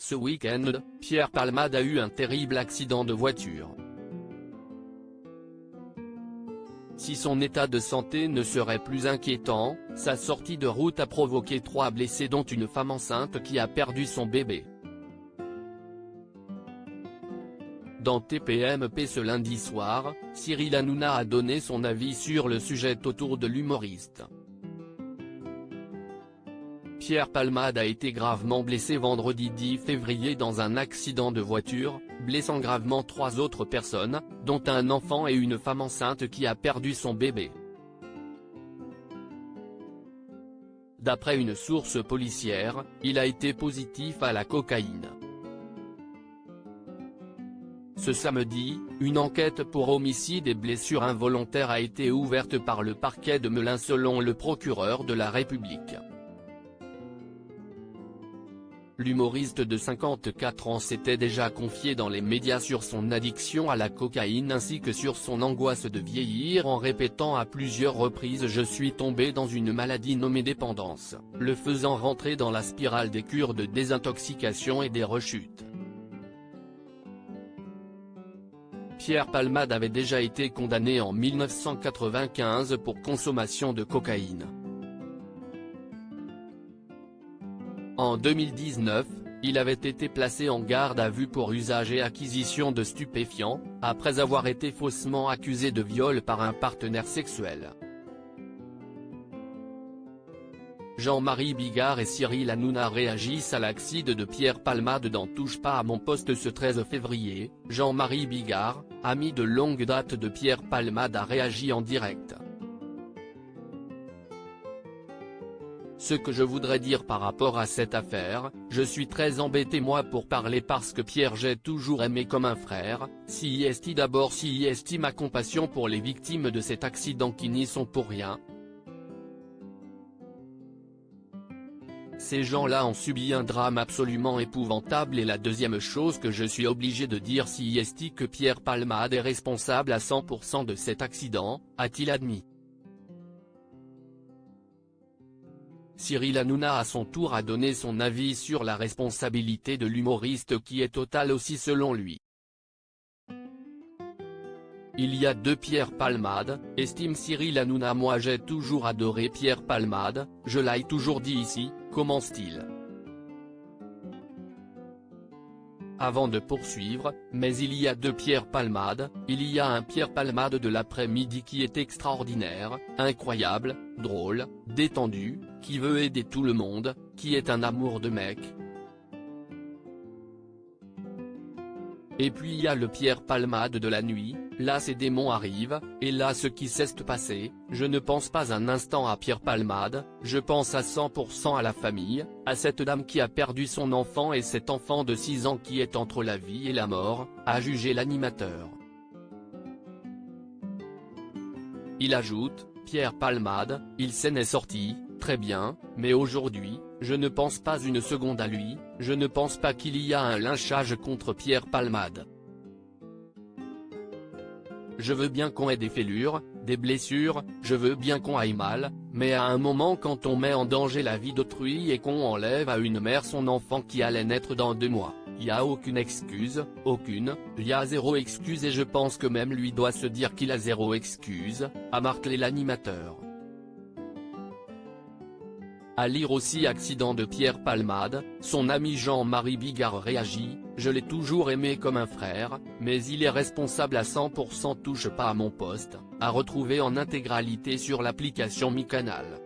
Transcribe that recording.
Ce week-end, Pierre Palmade a eu un terrible accident de voiture. Si son état de santé ne serait plus inquiétant, sa sortie de route a provoqué 3 blessés dont une femme enceinte qui a perdu son bébé. Dans TPMP ce lundi soir, Cyril Hanouna a donné son avis sur le sujet autour de l'humoriste. Pierre Palmade a été gravement blessé vendredi 10 février dans un accident de voiture, blessant gravement 3 autres personnes, dont un enfant et une femme enceinte qui a perdu son bébé. D'après une source policière, il a été positif à la cocaïne. Ce samedi, une enquête pour homicide et blessures involontaires a été ouverte par le parquet de Melun selon le procureur de la République. L'humoriste de 54 ans s'était déjà confié dans les médias sur son addiction à la cocaïne ainsi que sur son angoisse de vieillir en répétant à plusieurs reprises « Je suis tombé dans une maladie nommée dépendance », le faisant rentrer dans la spirale des cures de désintoxication et des rechutes. Pierre Palmade avait déjà été condamné en 1995 pour consommation de cocaïne. En 2019, il avait été placé en garde à vue pour usage et acquisition de stupéfiants, après avoir été faussement accusé de viol par un partenaire sexuel. Jean-Marie Bigard et Cyril Hanouna réagissent à l'accident de Pierre Palmade dans Touche pas à mon poste ce 13 février. Jean-Marie Bigard, ami de longue date de Pierre Palmade, a réagi en direct. Ce que je voudrais dire par rapport à cette affaire, je suis très embêté moi pour parler parce que Pierre j'ai toujours aimé comme un frère, CIST d'abord CIST ma compassion pour les victimes de cet accident qui n'y sont pour rien. Ces gens-là ont subi un drame absolument épouvantable et la deuxième chose que je suis obligé de dire CIST que Pierre Palmade est responsable à 100% de cet accident, a-t-il admis. Cyril Hanouna à son tour a donné son avis sur la responsabilité de l'humoriste qui est totale aussi selon lui. Il y a 2 Pierre Palmade, estime Cyril Hanouna. Moi j'ai toujours adoré Pierre Palmade, je l'ai toujours dit ici, commence-t-il. Avant de poursuivre, mais il y a 2 Pierre Palmade, il y a un Pierre Palmade de l'après-midi qui est extraordinaire, incroyable, drôle, détendu, qui veut aider tout le monde, qui est un amour de mec. Et puis il y a le Pierre Palmade de la nuit, là ces démons arrivent, et là ce qui s'est passé, je ne pense pas un instant à Pierre Palmade, je pense à 100% à la famille, à cette dame qui a perdu son enfant et cet enfant de 6 ans qui est entre la vie et la mort, a jugé l'animateur. Il ajoute, Pierre Palmade, il s'en est sorti, très bien, mais aujourd'hui, je ne pense pas une seconde à lui, je ne pense pas qu'il y a un lynchage contre Pierre Palmade. Je veux bien qu'on ait des fêlures, des blessures, je veux bien qu'on aille mal, mais à un moment quand on met en danger la vie d'autrui et qu'on enlève à une mère son enfant qui allait naître dans 2 mois, y a aucune excuse, aucune, y a 0 excuse et je pense que même lui doit se dire qu'il a 0 excuse, a marqué l'animateur. À lire aussi accident de Pierre Palmade, son ami Jean-Marie Bigard réagit, je l'ai toujours aimé comme un frère, mais il est responsable à 100%. Touche pas à mon poste, à retrouver en intégralité sur l'application Mi Canal.